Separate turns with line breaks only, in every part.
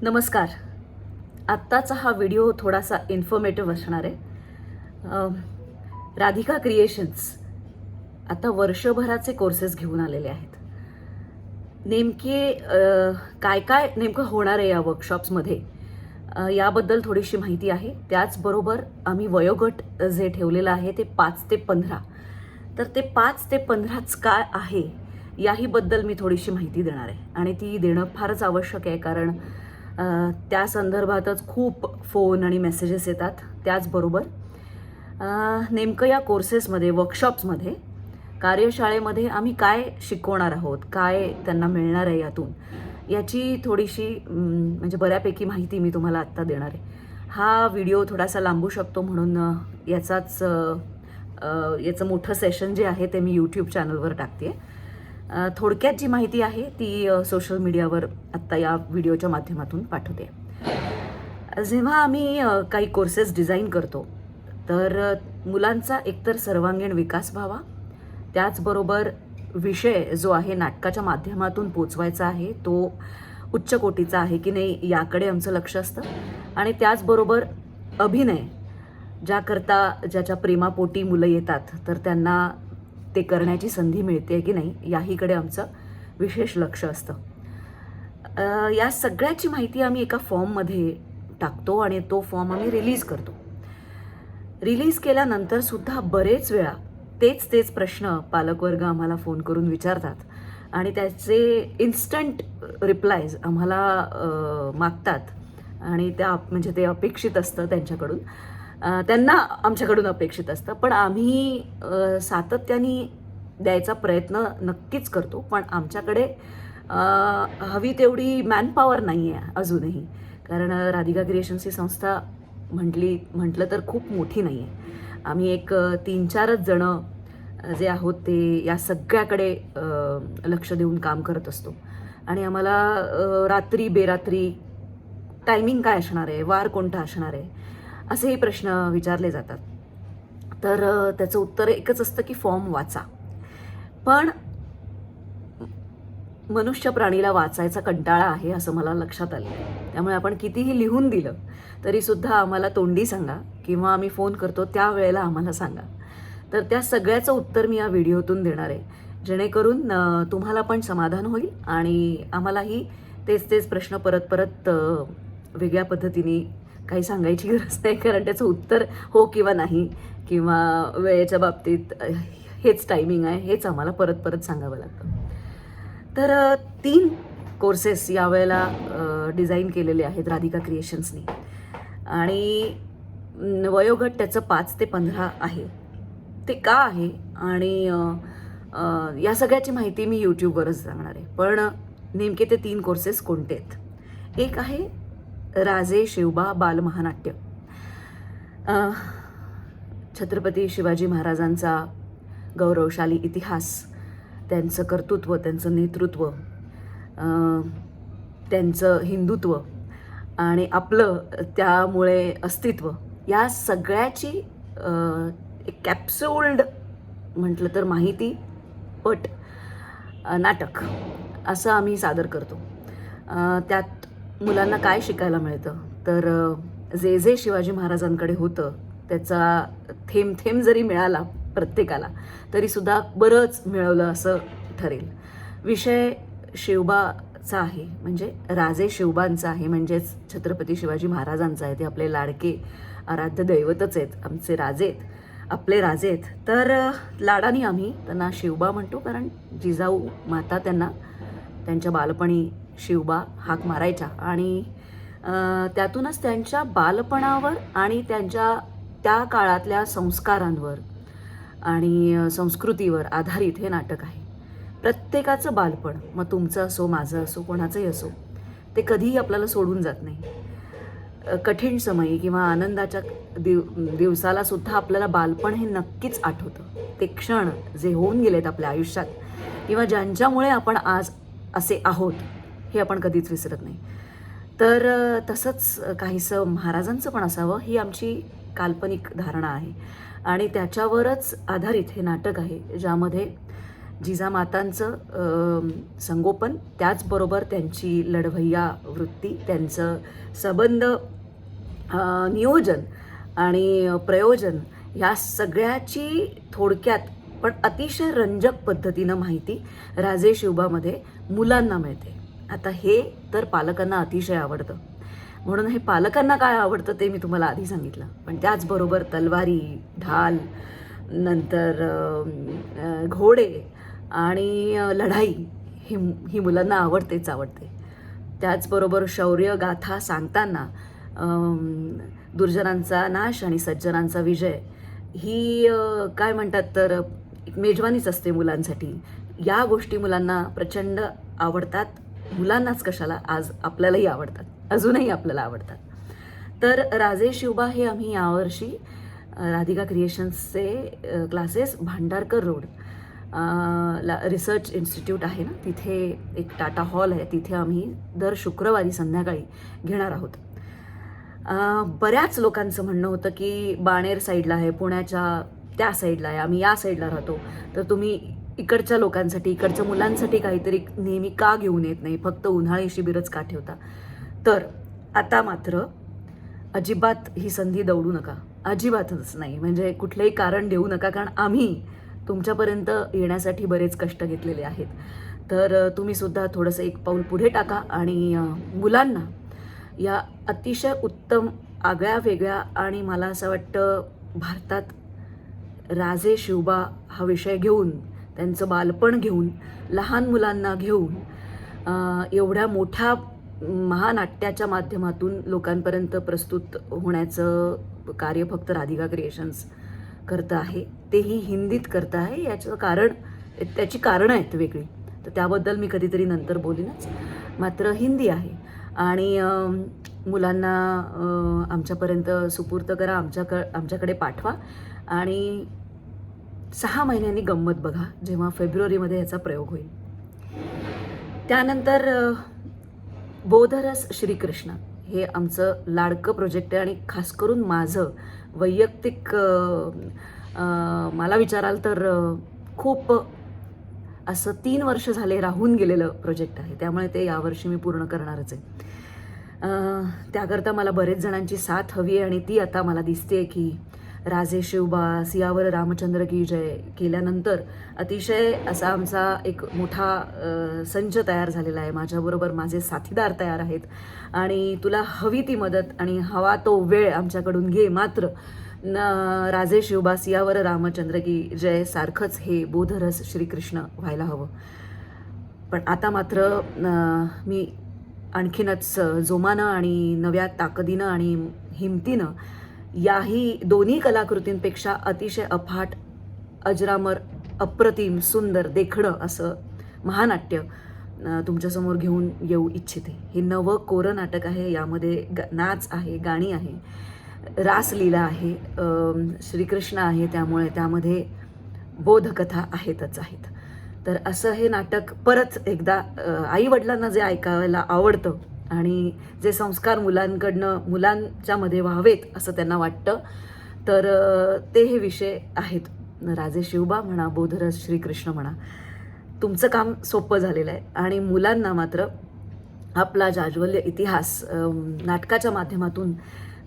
नमस्कार. आत्ताचा हा व्हिडिओ थोडासा इन्फॉर्मेटिव्ह असणार आहे. राधिका क्रिएशन्स आता वर्षभराचे कोर्सेस घेऊन आलेले आहेत. नेमके काय काय नेमकं होणार आहे या वर्कशॉप्समध्ये याबद्दल थोडीशी माहिती आहे. त्याचबरोबर आम्ही वयोगट जे ठेवलेलं आहे ते 5 ते 15, तर ते 5 ते 15च काय आहे याहीबद्दल मी थोडीशी माहिती देणार आहे आणि ती देणं फारच आवश्यक आहे, कारण त्या संदर्भातच खूप फोन आणि मेसेजेस येतात. त्याचबरोबर नेमकं या कोर्सेसमध्ये, वर्कशॉप्समध्ये, कार्यशाळेमध्ये आम्ही काय शिकवणार आहोत, काय त्यांना मिळणार आहे यातून, याची थोडीशी म्हणजे बऱ्यापैकी माहिती मी तुम्हाला आत्ता देणार आहे. हा व्हिडिओ थोडासा लांबू शकतो, म्हणून याचं मोठं सेशन जे आहे ते मी यूट्यूब चॅनलवर टाकते. थोडक्यात जी माहिती आहे ती सोशल मीडियावर आत्ता या व्हिडिओच्या माध्यमातून पाठवते. जेव्हा आम्ही काही कोर्सेस डिझाईन करतो तर मुलांचा एकतर सर्वांगीण विकास व्हावा, त्याचबरोबर विषय जो आहे नाटकाच्या माध्यमातून पोचवायचा आहे तो उच्च कोटीचा आहे की नाही याकडे आमचं लक्ष असतं. आणि त्याचबरोबर अभिनय ज्याच्या प्रेमापोटी मुलं येतात तर त्यांना ते करण्याची संधी मिळते की नाही याहीकडे आमचं विशेष लक्ष असतं. या सगळ्याची माहिती आम्ही एका फॉर्ममध्ये टाकतो आणि तो फॉर्म आम्ही रिलीज करतो. रिलीज केल्यानंतर सुद्धा बरेच वेळा तेच प्रश्न पालकवर्ग आम्हाला फोन करून विचारतात आणि त्याचे इन्स्टंट रिप्लायज आम्हाला मागतात आणि म्हणजे ते अपेक्षित असतं त्यांच्याकडून, त्यांना आमच्याकडून अपेक्षित असतं. पण आम्ही सातत्याने द्यायचा प्रयत्न नक्कीच करतो, पण आमच्याकडे हवी तेवढी मॅनपॉवर नाही आहे अजूनही, कारण राधिका क्रिएशन्स ही संस्था म्हटलं तर खूप मोठी नाही आहे. आम्ही एक 3-4च जणं जे आहोत ते या सगळ्याकडे लक्ष देऊन काम करत असतो आणि आम्हाला रात्री बेरात्री टायमिंग काय असणार आहे, वार कोणता असणार आहे, असेही प्रश्न विचारले जातात. तर त्याचं उत्तर एकच असतं की फॉर्म वाचा. पण मनुष्य प्राणीला वाचायचा कंटाळा आहे असं मला लक्षात आलं. त्यामुळे आपण कितीही लिहून दिलं तरीसुद्धा आम्हाला तोंडी सांगा किंवा आम्ही फोन करतो त्यावेळेला आम्हाला सांगा. तर त्या सगळ्याचं उत्तर मी या व्हिडिओतून देणार आहे, जेणेकरून तुम्हाला पण समाधान होईल आणि आम्हालाही तेच प्रश्न परत वेगळ्या पद्धतीने काही सांगायची गरज नाही, कारण त्याचं उत्तर हो किंवा नाही किंवा वेळेच्या बाबतीत हेच टायमिंग आहे हेच आम्हाला परत सांगावं लागतं. तर 3 कोर्सेस यावेळेला डिझाईन केलेले आहेत राधिका क्रिएशन्सनी आणि वयोगट त्याचं 5 ते 15 आहे. ते का आहे आणि या सगळ्याची माहिती मी यूट्यूबवरच सांगणार आहे. पण नेमके ते 3 कोर्सेस कोणते आहेत? एक आहे राजे शिवबा बालमहानाट्य. छत्रपती शिवाजी महाराजांचा गौरवशाली इतिहास, त्यांचं कर्तृत्व, त्यांचं नेतृत्व, त्यांचं हिंदुत्व आणि आपलं त्यामुळे अस्तित्व, या सगळ्याची एक कॅप्सूल्ड म्हटलं तर माहिती पट नाटक असं आम्ही सादर करतो. त्यात मुलांना काय शिकायला मिळतं, तर जे शिवाजी महाराजांकडे होतं त्याचा थेंब जरी मिळाला प्रत्येकाला तरीसुद्धा बरंच मिळवलं असं ठरेल. विषय शिवबाचा आहे, म्हणजे राजे शिवबांचा आहे, म्हणजेच छत्रपती शिवाजी महाराजांचा आहे. ते आपले लाडके आराध्य दैवतच आहेत, आमचे राजे आहेत, आपले राजे आहेत. तर लाडाने आम्ही त्यांना शिवबा म्हणतो, कारण जिजाऊ माता त्यांना त्यांच्या बालपणी शिवबा हाक मारायच्या आणि त्यातूनच त्यांच्या बालपणावर आणि त्यांच्या त्या काळातल्या संस्कारांवर आणि संस्कृतीवर आधारित हे नाटक आहे. प्रत्येकाचं बालपण, मग तुमचं असो, माझं असो, कोणाचंही असो, ते कधीही आपल्याला सोडून जात नाही. कठीण समयी किंवा आनंदाच्या दिवसाला सुद्धा आपल्याला बालपण हे नक्कीच आठवतं. ते क्षण जे होऊन गेलेत आपल्या आयुष्यात किंवा ज्यांच्यामुळे आपण आज असे आहोत हे आपण कधीच विसरत नाही. तर तसंच काहीसं महाराजांचं पण असावं ही आमची काल्पनिक धारणा आहे आणि त्याच्यावरच आधारित हे नाटक आहे, ज्यामध्ये जिजामातांचं संगोपन, त्याचबरोबर त्यांची लढवय्या वृत्ती, त्यांचं सबंध नियोजन आणि प्रयोजन या सगळ्याची थोडक्यात पण अतिशय रंजक पद्धतीनं माहिती राजे शिवबामध्ये मुलांना मिळते. आता हे तर पालकांना अतिशय आवडतं, म्हणून हे पालकांना काय आवडतं ते मी तुम्हाला आधी सांगितलं. पण त्याचबरोबर तलवारी, ढाल, नंतर घोडे आणि लढाई ही मुलांना आवडते. त्याचबरोबर शौर्य गाथा सांगताना दुर्जनांचा नाश आणि सज्जनांचा विजय ही काय म्हणतात तर एक मेजवानीच असते मुलांसाठी. या गोष्टी मुलांना प्रचंड आवडतात. मुलांनाच कशाला, आज आपल्यालाही आवडतात, अजूनही आपल्याला आवडतात. तर राजे शिवबा हे आम्ही यावर्षी राधिका क्रिएशन्सचे classes Bhandarkar Road Research Institute आहे ना, तिथे एक टाटा हॉल आहे, तिथे आम्ही दर शुक्रवारी संध्याकाळी घेणार आहोत. बऱ्याच लोकांचं म्हणणं होतं की बाणेर साईडला आहे, पुण्याच्या त्या साईडला आहे, आम्ही या साईडला राहतो, तर तुम्ही इकडच्या लोकांसाठी, इकडच्या मुलांसाठी काहीतरी नेहमी का घेऊन येत नाही, फक्त उन्हाळी शिबिरच का ठेवता. तर आता मात्र अजिबात ही संधी दवडू नका, अजिबातच नाही. म्हणजे कुठलंही कारण देऊ नका, कारण आम्ही तुमच्यापर्यंत येण्यासाठी बरेच कष्ट घेतलेले आहेत. तर तुम्ही सुद्धा थोडंसं एक पाऊल पुढे टाका आणि मुलांना या अतिशय उत्तम, आगळ्या वेगळ्या आणि मला असं वाटतं भारतात राजे शिवबा हा विषय घेऊन, त्यांचं बालपण घेऊन, लहान मुलांना घेऊन एवढ्या मोठ्या महानाट्याच्या माध्यमातून लोकांपर्यंत प्रस्तुत होण्याचं कार्य फक्त राधिका क्रिएशन्स करतं आहे. तेही हिंदीत करतं आहे. याचं कारण, त्याची कारणं आहेत वेगळी, तर त्याबद्दल मी कधीतरी नंतर बोलीनच. मात्र हिंदी आहे आणि मुलांना आमच्यापर्यंत सुपूर्त करा, आमच्याकडे पाठवा आणि 6 महिन्यांनी गंमत बघा, जेव्हा फेब्रुवारीमध्ये याचा प्रयोग होईल. त्यानंतर बोधरस श्रीकृष्ण हे आमचं लाडकं प्रोजेक्ट आहे आणि खास करून माझं वैयक्तिक मला विचाराल तर खूप असं 3 वर्ष झाले राहून गेलेलं प्रोजेक्ट आहे. त्यामुळे ते यावर्षी मी पूर्ण करणारच आहे. त्याकरता मला बरेच जणांची साथ हवी आहे आणि ती आता मला दिसते की राजे शिवबा, सियावर रामचंद्र की जय केल्यानंतर अतिशय असा आमचा एक मोठा संच तयार झालेला आहे. माझ्याबरोबर माझे साथीदार तयार आहेत आणि तुला हवी ती मदत आणि हवा तो वेळ आमच्याकडून घे. मात्र राजे शिवबा, सियावर रामचंद्र की जय सारखंच हे बोधरस श्रीकृष्ण व्हायला हवं. पण आता मात्र मी आणखीनच जोमानं आणि नव्या ताकदीनं आणि हिमतीनं याही दोन्ही कलाकृतींपेक्षा अतिशय अफाट, अजरामर, अप्रतिम, सुंदर, देखणं असं महानाट्य तुमच्यासमोर घेऊन येऊ इच्छिते. हे नवं कोरं नाटक आहे. यामध्ये नाच आहे, गाणी आहे, रासलीला आहे, श्रीकृष्ण आहे, त्यामुळे त्यामध्ये बोधकथा आहेतच आहेत. तर असं हे नाटक परत एकदा आईवडिलांना जे ऐकायला आवडतं आणि जे संस्कार मुलांच्या मध्ये व्हावेत असं त्यांना वाटतं, तर ते हे विषय आहेत. राजे शिवबा म्हणा, बोधरस श्रीकृष्ण म्हणा, तुमचं काम सोपं झालेलं आहे आणि मुलांना मात्र आपला जाज्वल्य इतिहास नाटकाच्या माध्यमातून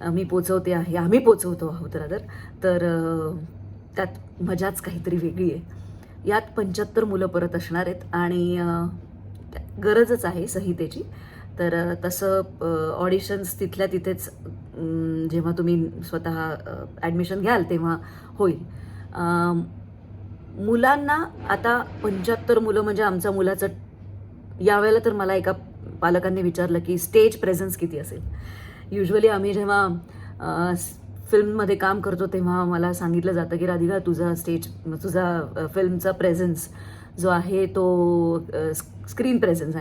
मी पोचवते आहे, आम्ही पोचवतो आहोत रादर. तर त्यात मजाच काहीतरी वेगळी आहे. यात 75 मुलं परत असणार आहेत आणि गरजच आहे संहितेची. तर तसं ऑडिशन्स तिथल्या तिथेच जेव्हा तुम्ही स्वतः ॲडमिशन घ्याल तेव्हा होईल. मुलांना आता 75 मुलं म्हणजे आमच्या मुलाचं यावेळेला तर मला एका पालकांनी विचारलं की स्टेज प्रेझेन्स किती असेल. युजली आम्ही जेव्हा फिल्ममध्ये काम करतो तेव्हा मला सांगितलं जातं की राधिका तुझा फिल्मचा प्रेझेन्स जो आहे तो स्क्रीन प्रेझेन्स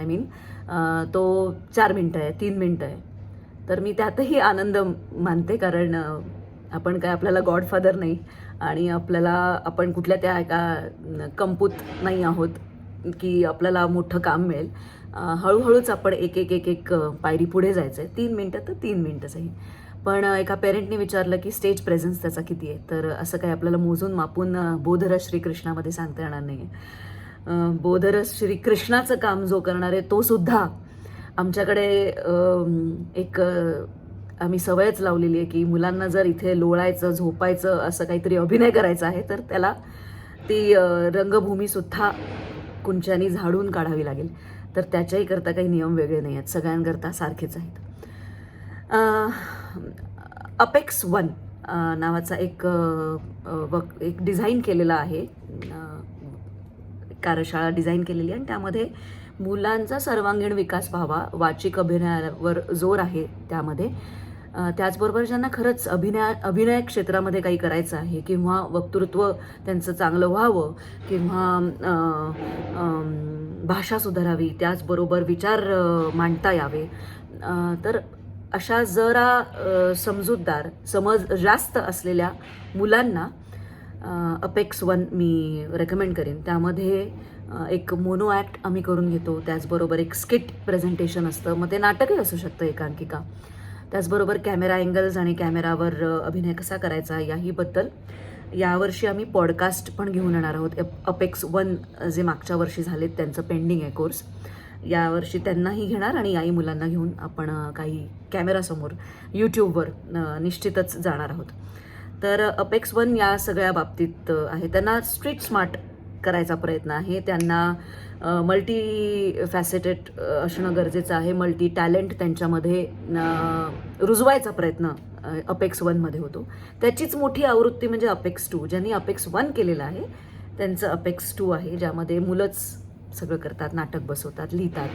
तो 4 मिनटं आहे, 3 मिनटं आहे. तर मी त्यातही आनंद मानते, कारण आपण काय आपल्याला गॉडफादर नाही आणि आपण कुठल्या त्या एका कंपूत नाही आहोत की आपल्याला मोठं काम मिळेल. हळूहळूच आपण एक पायरी पुढे जायचं आहे. 3 मिनटं तर 3 मिनटंच आहे. पण एका पेरेंटने विचारलं की स्टेज प्रेझेन्स त्याचा किती आहे. तर असं काही आपल्याला मोजून मापून बोधरस श्रीकृष्णामध्ये सांगता येणार नाही. बोधरस श्रीकृष्णाचं काम जो करणारे तो सुद्धा आमच्याकडे एक आम्ही सवयच लावलेली आहे की मुलांना जर इथे लोळायचं झोपायचं असं काहीतरी अभिनय करायचा आहे तर त्याला ती रंगभूमीसुद्धा कुंच्यानी झाडून काढावी लागेल. तर त्याच्याही करता काही नियम वेगळे नाही आहेत, सगळ्यांकरता सारखेच आहेत. अपेक्स वन नावाचा एक डिझाईन केलेला आहे, कार्यशाळा डिझाइन केलेली आहे आणि त्यामध्ये मुलांचा सर्वांगीण विकास व्हावा, वाचिक अभिनयावर जोर आहे त्यामध्ये. त्याचबरोबर ज्यांना खरंच अभिनय क्षेत्रामध्ये काही करायचं आहे किंवा वक्तृत्व त्यांचं चांगलं व्हावं किंवा भाषा सुधारावी, त्याचबरोबर विचार मांडता यावे, तर अशा जरा समजूतदार समज जास्त असलेल्या मुलांना अपेक्स वन मी रेकमेंड करेन. त्यामध्ये एक मोनो ॲक्ट आम्ही करून घेतो, त्याचबरोबर एक स्किट प्रेझेंटेशन असतं, मग ते नाटकही असू शकतं, एकांकिका. त्याचबरोबर कॅमेरा अँगल्स आणि कॅमेरावर अभिनय कसा करायचा याहीबद्दल यावर्षी आम्ही पॉडकास्ट पण घेऊन येणार आहोत. अपेक्स वन जे मागच्या वर्षी झालेत त्यांचं पेंडिंग आहे कोर्स, यावर्षी त्यांनाही घेणार आणि याही मुलांना घेऊन आपण काही कॅमेरासमोर यूट्यूबवर निश्चितच जाणार आहोत. तर अपेक्स वन या सगळ्या बाबतीत आहे. त्यांना स्ट्रीट स्मार्ट करायचा प्रयत्न आहे, त्यांना मल्टी फॅसेटेड असणं गरजेचं आहे, मल्टी टॅलेंट त्यांच्यामध्ये रुजवायचा प्रयत्न अपेक्स वनमध्ये होतो. त्याचीच मोठी आवृत्ती म्हणजे अपेक्स टू. ज्यांनी अपेक्स वन केलेलं आहे त्यांचं अपेक्स टू आहे, ज्यामध्ये मुलंच सगळं करतात, नाटक बसवतात, लिहितात,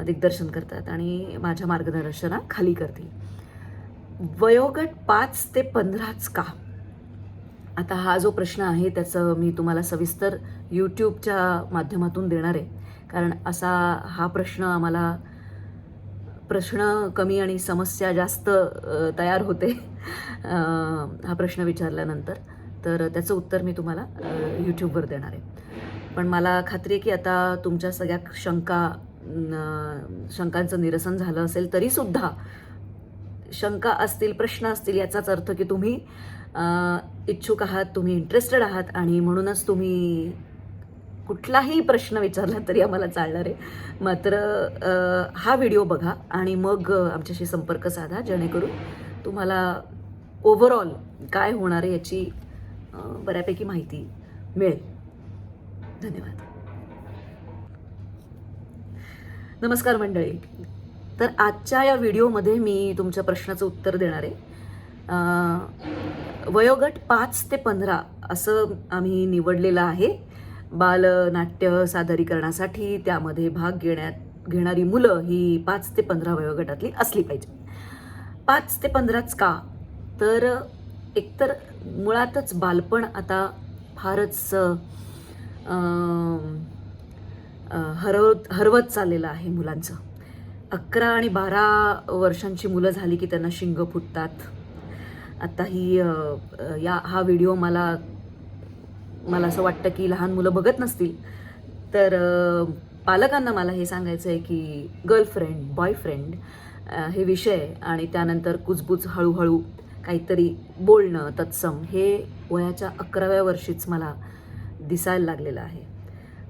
दिग्दर्शन करतात आणि माझ्या मार्गदर्शनाखाली करतील. वयोगट 5 ते 15च का? आता हा जो प्रश्न आहे त्याचं मी तुम्हाला सविस्तर यूट्यूबच्या माध्यमातून देणार आहे, कारण असा हा प्रश्न कमी आणि समस्या जास्त तयार होते हा प्रश्न विचारल्यानंतर. तर त्याचं उत्तर मी तुम्हाला यूट्यूबवर देणार आहे. पण मला खात्री आहे की आता तुमच्या सगळ्या शंकांचं निरसन झालं असेल, तरीसुद्धा शंका असतील, प्रश्न असतील, याचाच अर्थ की तुम्ही इच्छुक आहात, तुम्ही इंटरेस्टेड आहात आणि म्हणूनच तुम्ही कुठलाही प्रश्न विचारला तरी आम्हाला चालणार आहे. मात्र हा व्हिडिओ बघा आणि मग आमच्याशी संपर्क साधा, जेणेकरून तुम्हाला ओव्हरऑल काय होणार आहे याची बऱ्यापैकी माहिती मिळेल. धन्यवाद. नमस्कार मंडळी. तर आजच्या या व्हिडिओमध्ये मी तुमच्या प्रश्नाचं उत्तर देणार आहे. वयोगट 5 ते 15 असं आम्ही निवडलेलं आहे बालनाट्य सादरीकरणासाठी. त्यामध्ये भाग घेणारी मुलं ही 5 ते 15 वयोगटातली असली पाहिजे. 5 ते 15च का? तर एकतर मुळातच बालपण आता फारच हरवत चाललेलं आहे मुलांचं. 11 आणि 12 वर्षांची मुलं झाली की त्यांना शिंग फुटतात. आता हा व्हिडिओ मला असं वाटतं की लहान मुलं बघत नसतील, तर पालकांना मला हे सांगायचं आहे की गर्लफ्रेंड, बॉयफ्रेंड हे विषय आणि त्यानंतर कुजबूज हळूहळू काहीतरी बोलणं तत्सम हे वयाच्या 11व्या वर्षीच मला दिसायला लागलेलं आहे.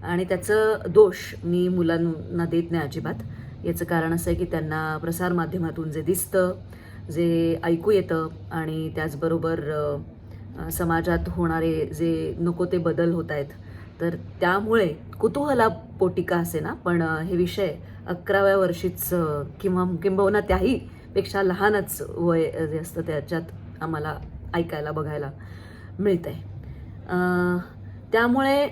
आणि त्याचं दोष मी मुलांना देत नाही अजिबात. याचं कारण असं आहे की त्यांना प्रसारमाध्यमातून जे दिसतं, जे ऐकू येतं आणि त्याचबरोबर समाजात होणारे जे नको ते बदल होत आहेत, तर त्यामुळे कुतूहलापोटी का असे ना, पण हे विषय 11व्या वर्षीच किंबहुना त्याही पेक्षा लहानच वय जे असतं त्याच्यात आम्हाला ऐकायला बघायला मिळत आहे. त्यामुळे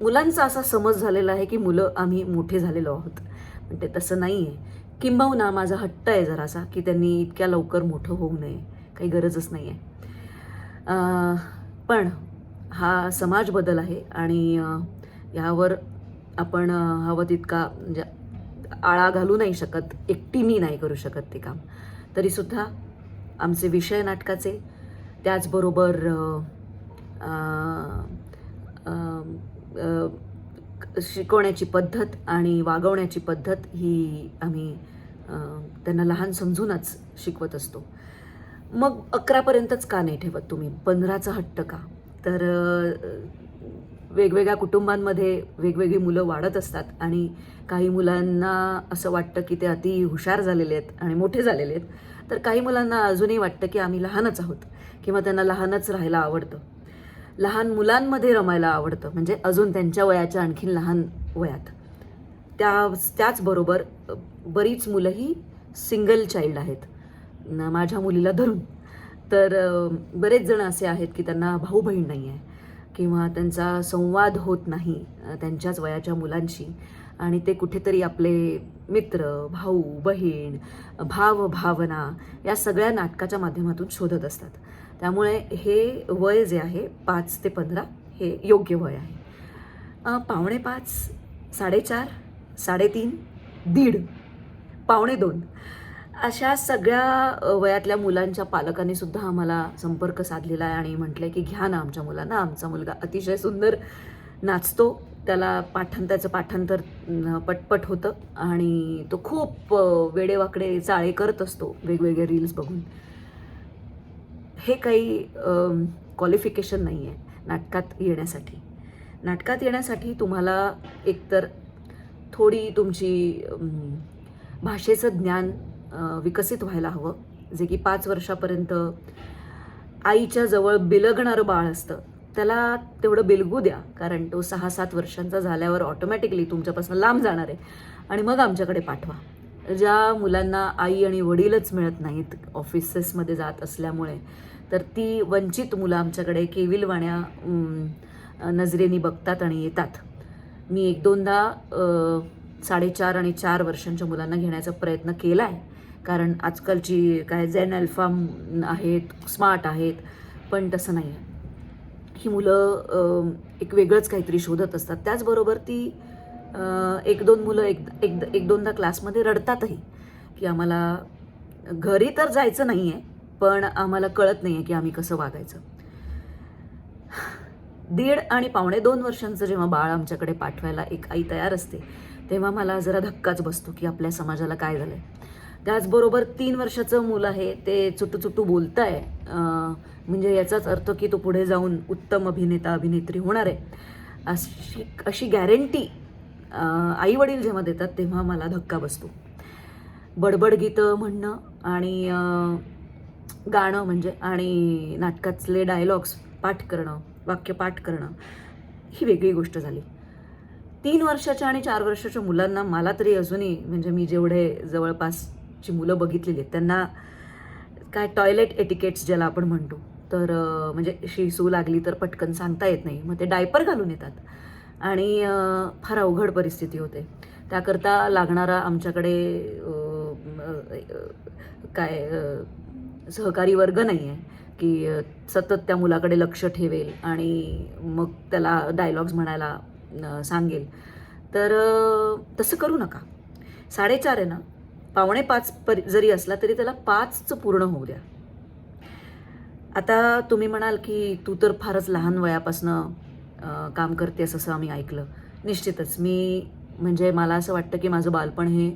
मुलांचा असा समज झालेला आहे की मुलं आम्ही मोठे झालेलो आहोत, पण ते तसं नाही आहे. किंबहुना माझा हट्ट आहे जरासा की त्यांनी इतक्या लवकर मोठं होऊ नये, काही गरजच नाही आहे. पण हा समाज बदल आहे आणि ह्यावर आपण हवं तितका म्हणजे आळा घालू नाही शकत, एकटीने नाही करू शकत ते काम. तरीसुद्धा आमचे विषय नाटकाचे, त्याचबरोबर शिकवण्याची पद्धत आणि वागवण्याची पद्धत ही आम्ही त्यांना लहान समजूनच शिकवत असतो. मग 11पर्यंतच का नाही ठेवत तुम्ही? 15चा हट्ट का? तर वेगवेगळ्या कुटुंबांमध्ये वेगवेगळी मुलं वाढत असतात आणि काही मुलांना असं वाटतं की ते अति हुशार झालेले आहेत आणि मोठे झालेले आहेत, तर काही मुलांना अजूनही वाटतं की आम्ही लहानच आहोत किंवा त्यांना लहानच राहायला आवडतं. लहान मुलांमध्ये रमायला आवडतं, म्हणजे अजून त्यांच्या वयाच्या आणखीन लहान वयात. त्याचबरोबर बरीच मुलंही सिंगल चाइल्ड आहेत, माझ्या मुलीला धरून. तर बरेच जण असे आहेत की त्यांना भाऊ बहीण नाही आहे किंवा त्यांचा संवाद होत नाही त्यांच्याच वयाच्या मुलांशी, आणि ते कुठेतरी आपले मित्र, भाऊ बहीण, भाव भावना या सगळ्या नाटकाच्या माध्यमातून शोधत असतात. त्यामुळे हे वय जे आहे 5 ते 15 हे योग्य वय आहे. 5:45, 4:30, 3:30, 1:30, 1:45 अशा सगळ्या वयातल्या मुलांच्या पालकांनी सुद्धा आम्हाला संपर्क साधलेला आहे आणि म्हटलंय की घ्या ना आमच्या मुलांना, आमचा मुलगा अतिशय सुंदर नाचतो, त्याला त्याचं पाठांतर पटपट होतं आणि तो खूप वेडेवाकडे चाळे करत असतो वेगवेगळे रील्स बघून. हे काही क्वालिफिकेशन नाही आहे नाटकात येण्यासाठी. नाटकात येण्यासाठी तुम्हाला एकतर थोडी तुमची भाषेचं ज्ञान विकसित व्हायला हवं, जे की 5 वर्षापर्यंत आईच्या जवळ बिलगणारं बाळ असतं, त्याला तेवढं बिलगू द्या, कारण तो 6-7 वर्षांचा झाल्यावर ऑटोमॅटिकली तुमच्यापासून लांब जाणार आहे, आणि मग आमच्याकडे पाठवा. ज्या मुलांना आई आणि वडीलच मिळत नाहीत ऑफिसेसमध्ये जात असल्यामुळे, तर ती वंचित मुलं आमच्याकडे केविलवाण्या नजरेने बघतात आणि येतात. मी 1-2दा 4.5 आणि 4 वर्षांच्या मुलांना घेण्याचा प्रयत्न केला आहे, कारण आजकालची काय झेन अल्फा आहेत, स्मार्ट आहेत, पण तसं नाही आहे. ही मुलं एक वेगळंच काहीतरी शोधत असतात. त्याचबरोबर ती 1-2 मुलं 1-2दा क्लासमध्ये रडतातही की आम्हाला घरी तर जायचं नाही आहे, पण आम्हाला कळत नाही आहे की आम्ही कसं वागायचं. 1.5 आणि 2.25 वर्षांचं जेव्हा बाळ आमच्याकडे पाठवायला एक आई तयार असते, तेव्हा मला जरा धक्काच बसतो की आपल्या समाजाला काय झालं आहे. त्याचबरोबर 3 वर्षाचं मुलं आहे, ते चुटू बोलत आहे, म्हणजे याचाच अर्थ की तो पुढे जाऊन उत्तम अभिनेता अभिनेत्री होणार आहे, अशी गॅरंटी आईवडील जेव्हा देतात तेव्हा मला धक्का बसतो. बडबड गीतं म्हणणं आणि गाणं म्हणजे आणि नाटकातले डायलॉग्स पाठ करणं, वाक्य पाठ करणं ही वेगळी गोष्ट झाली. 3 वर्षाच्या आणि 4 वर्षाच्या मुलांना मला तरी अजूनही, म्हणजे मी जेवढे जवळपासची मुलं बघितलेली आहेत त्यांना काय टॉयलेट एटिकेट्स ज्याला आपण म्हणतो, तर म्हणजे शिसू लागली तर पटकन सांगता येत नाही, मग ते डायपर घालून येतात आणि फार अवघड परिस्थिती होते. त्याकरता लागणारा आमच्याकडे सहकारी वर्ग नाही आहे की सतत त्या मुलाकडे लक्ष ठेवेल आणि मग त्याला डायलॉग्स म्हणायला सांगेल. तर तसं करू नका. 4:30 आहे ना, 4:45 जरी असला तरी त्याला 5चं पूर्ण होऊ द्या. आता तुम्ही म्हणाल की तू तर फारच लहान वयापासनं काम करतेस असं आम्ही ऐकलं. निश्चितच म्हणजे मला असं वाटतं की माझं बालपण हे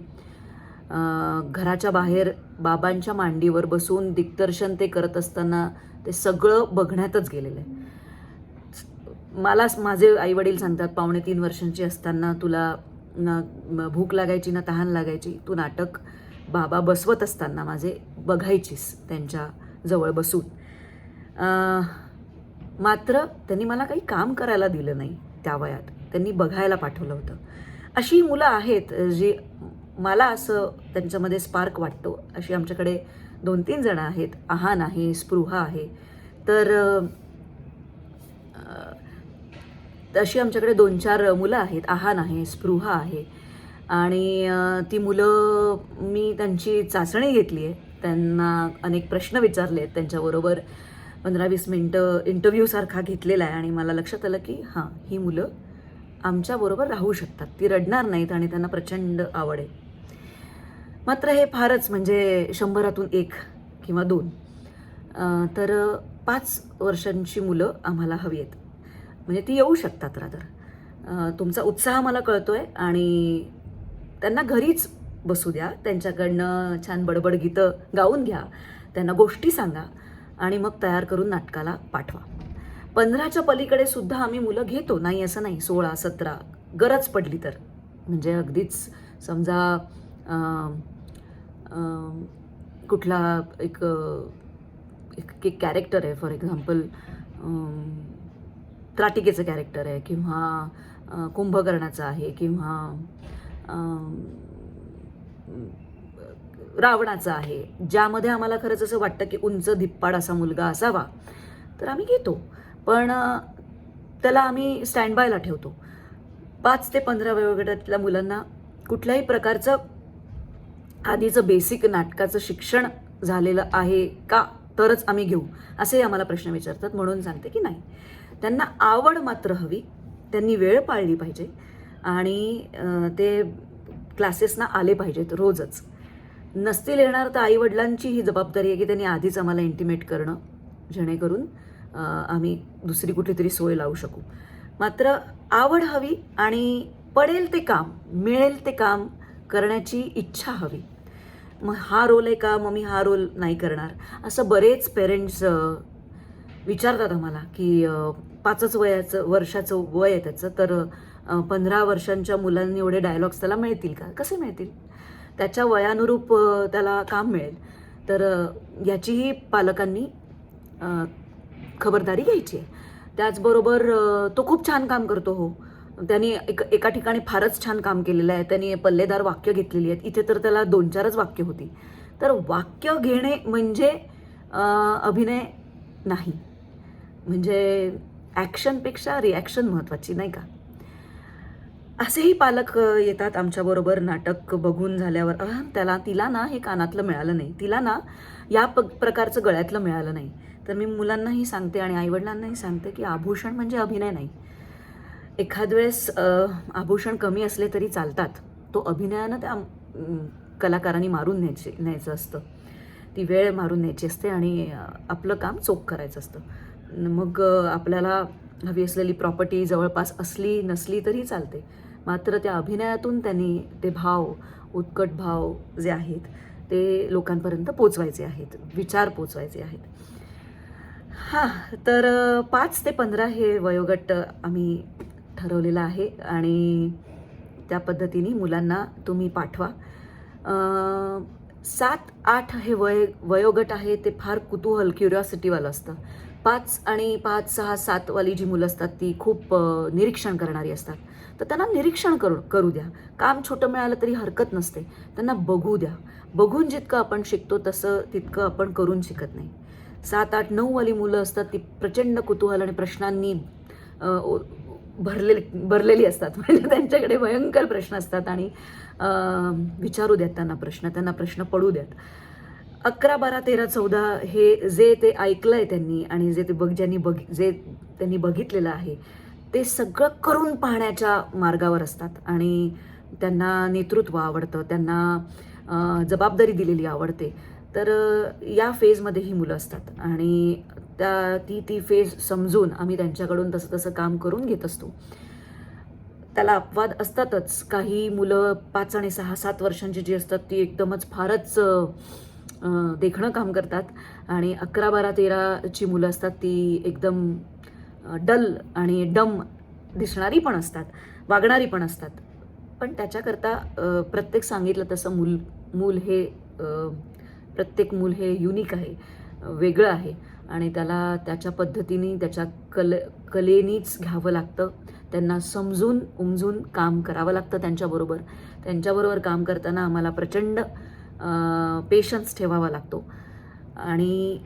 घराच्या बाहेर बाबांच्या मांडीवर बसून दिग्दर्शन ते करत असताना ते सगळं बघण्यातच गेलेलं आहे. मला माझे आईवडील सांगतात 2.25 वर्षांची असताना तुला ना भूक लागायची ना तहान लागायची, तू नाटक बाबा बसवत असताना माझे बघायचीस त्यांच्या जवळ बसून. मात्र त्यांनी मला काही काम करायला दिलं नाही त्या वयात, त्यांनी बघायला पाठवलं होतं. अशी मुलं आहेत जी मला असं त्यांच्यामध्ये स्पार्क वाटतो. अशी आमच्याकडे 2-3 जण आहेत. आहान आहे, स्पृहा आहे. तर अशी आमच्याकडे 2-4 मुलं आहेत. आहान आहे, स्पृहा आहे, आणि ती मुलं मी त्यांची चाचणी घेतली आहे. त्यांना अनेक प्रश्न विचारले आहेत, त्यांच्याबरोबर 15-20 मिनटं इंटरव्ह्यूसारखा घेतलेला आहे, आणि मला लक्षात आलं की हां, ही मुलं आमच्याबरोबर राहू शकतात, ती रडणार नाहीत आणि त्यांना प्रचंड आवड आहे. मात्र हे फारच म्हणजे 100तून 1 किंवा 2. तर 5 वर्षांची मुलं आम्हाला हवी आहेत, म्हणजे ती येऊ शकतात. रादर तुमचा उत्साह मला कळतोय, आणि त्यांना घरीच बसू द्या, त्यांच्याकडनं छान बडबड गीतं गाऊन घ्या, त्यांना गोष्टी सांगा आणि मग तयार करून नाटकाला पाठवा. 15च्या पलीकडे सुद्धा आम्ही मुलं घेतो, नाही असं नाही. 16, 17 गरज पडली तर. म्हणजे अगदीच समजा कुठला एक एक कॅरेक्टर आहे, फॉर एक्झाम्पल त्राटिकेचं कॅरेक्टर आहे किंवा कुंभकर्णाचं आहे किंवा रावणाचं आहे, ज्यामध्ये आम्हाला खरंच असं वाटतं की उंच धिप्पाड असा मुलगा असावा, तर आम्ही घेतो. पण त्याला आम्ही स्टँड बायला ठेवतो. 5 ते 15 वयोगटातल्या मुलांना कुठल्याही प्रकारचं आधीचं बेसिक नाटकाचं शिक्षण झालेलं आहे का, तरच आम्ही घेऊ, असे आम्हाला प्रश्न विचारतात. म्हणून सांगते की नाही, त्यांना आवड मात्र हवी, त्यांनी वेळ पाळली पाहिजे आणि ते क्लासेसना आले पाहिजेत रोजच. नसतील येणार तर आईवडिलांची ही जबाबदारी आहे की त्यांनी आधीच आम्हाला इंटिमेट करणं, जेणेकरून आम्ही दुसरी कुठली तरी सोय लावू शकू. मात्र आवड हवी आणि पडेल ते काम, मिळेल ते काम करण्याची इच्छा हवी. मग हा रोल आहे का, मग मी हा रोल नाही करणार, असं बरेच पेरेंट्स विचारतात आम्हाला की 5च वर्षाचं वय आहे त्याचं, तर 15 वर्षांच्या मुलांनी एवढे डायलॉग्स त्याला मिळतील का? कसे मिळतील? त्याच्या वयानुरूप त्याला काम मिळेल. तर याचीही पालकांनी खबरदारी घ्यायची आहे. त्याचबरोबर तो खूप छान काम करतो, हो, त्यांनी एका ठिकाणी फारच छान काम केलेलं आहे, त्यांनी पल्लेदार वाक्य घेतलेली आहेत. इथे तर त्याला 2-4च वाक्य होती. तर वाक्य घेणे म्हणजे अभिनय नाही, म्हणजे ॲक्शनपेक्षा रिॲक्शन महत्त्वाची, नाही का? असेही पालक येतात आमच्याबरोबर नाटक बघून झाल्यावर, तिला ना हे कानातलं मिळालं नाही, तिला ना या प्रकारचं गळ्यातलं मिळालं नाही. तर मी मुलांनाही सांगते आणि आईवडिलांनाही सांगते की आभूषण म्हणजे अभिनय नाही. एखाद वेळेस आभूषण कमी असले तरी चालतात, तो अभिनयानं त्या कलाकारांनी मारून न्यायचं असतं, ती वेळ मारून न्यायची असते आणि आपलं काम चोख करायचं असतं. मग आपल्याला हवी असलेली प्रॉपर्टी जवळपास असली नसली तरी चालते, मात्र त्या अभिनयातून त्यांनी ते भाव, उत्कट भाव जे आहेत ते लोकांपर्यंत पोचवायचे आहेत, विचार पोचवायचे आहेत. तर 5 ते 15 हे वयोगट आम्ही ठरवलेलं आहे आणि त्या पद्धतीने मुलांना तुम्ही पाठवा. 7-8 हे वयोगट आहे ते फार कुतूहल, क्युरिओसिटीवालं असतं. 5 आणि 5, 6, 7 वाली जी मुलं असतात ती खूप निरीक्षण करणारी असतात. तर त्यांना निरीक्षण करू द्या. काम छोटं मिळालं तरी हरकत नसते, त्यांना बघू द्या. बघून जितकं आपण शिकतो तसं तितकं आपण करून शिकत नाही. 7, 8, 9 वाली मुलं असतात ती प्रचंड कुतूहल आणि प्रश्नांनी भरलेली असतात. म्हणजे त्यांच्याकडे भयंकर प्रश्न असतात आणि विचारू द्यात त्यांना प्रश्न पडू द्यात. 11, 12, 13, 14 हे जे ते ऐकलंय त्यांनी आणि जे त्यांनी बघितलेलं आहे ते सगळं करून पाहण्याच्या मार्गावर असतात आणि त्यांना नेतृत्व आवडतं, त्यांना जबाबदारी दिलेली आवडते. तर या फेजमध्ये ही मुलं असतात आणि ती फेज समजून आम्ही त्यांच्याकडून तसं काम करून घेत असतो. त्याला अपवाद असतातच. काही मुलं 5 आणि 6, 7 वर्षांची जी असतात ती एकदमच फारच देखणं काम करतात आणि 11, 12, 13ची मुलं असतात ती एकदम डल आणि डम दिसणारी पण असतात, वागणारी पण असतात. पण त्याच्याकरता प्रत्येक सांगितलं तसं प्रत्येक मूल हे युनिक आहे, वेगळं आहे आणि त्याला त्याच्या पद्धतीने त्याच्या कलेनीच घ्यावं लागतं. त्यांना समजून उमजून काम करावं लागतं त्यांच्याबरोबर काम करताना आम्हाला प्रचंड पेशन्स ठेवावा लागतो आणि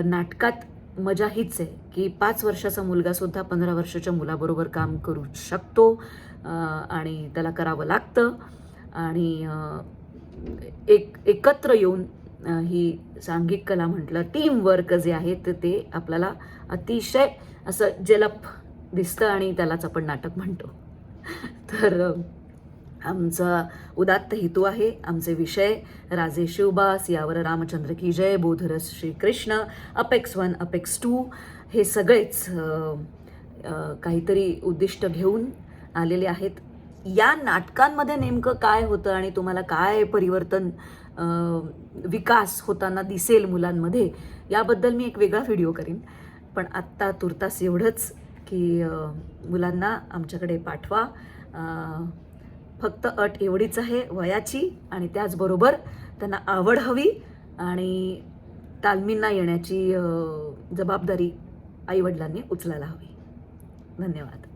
नाटकात मजा हीच आहे की 5 वर्षाचा मुलगासुद्धा 15 वर्षाच्या मुलाबरोबर काम करू शकतो आणि त्याला करावं लागतं आणि एकत्र येऊन ही सांघिक कला म्हटलं, टीम वर्क जे आहे ते आपल्याला अतिशय असं जलप दिसतं आणि त्यालाच आपण नाटक म्हणतो. तर आमचा उदात्त हेतू आहे, आमचे विषय राजे शिवबास, यावर रामचंद्र की जय, बोधरस श्रीकृष्ण, अपेक्स 1, अपेक्स 2 हे सगळेच काहीतरी उद्दिष्ट घेऊन आलेले आहेत. या नाटकांमध्ये नेमकं काय होतं आणि तुम्हाला काय परिवर्तन, विकास होताना दिसेल मुलांमध्ये, याबद्दल मी एक वेगळा व्हिडिओ करीन. पण आत्ता तुर्तास एवढंच की मुलांना आमच्याकडे पाठवा. फक्त अट एवढीच आहे वयाची, आणि त्याचबरोबर त्यांना आवड हवी आणि तालमींना येण्याची जबाबदारी आईवडिलांनी उचलायला हवी. धन्यवाद.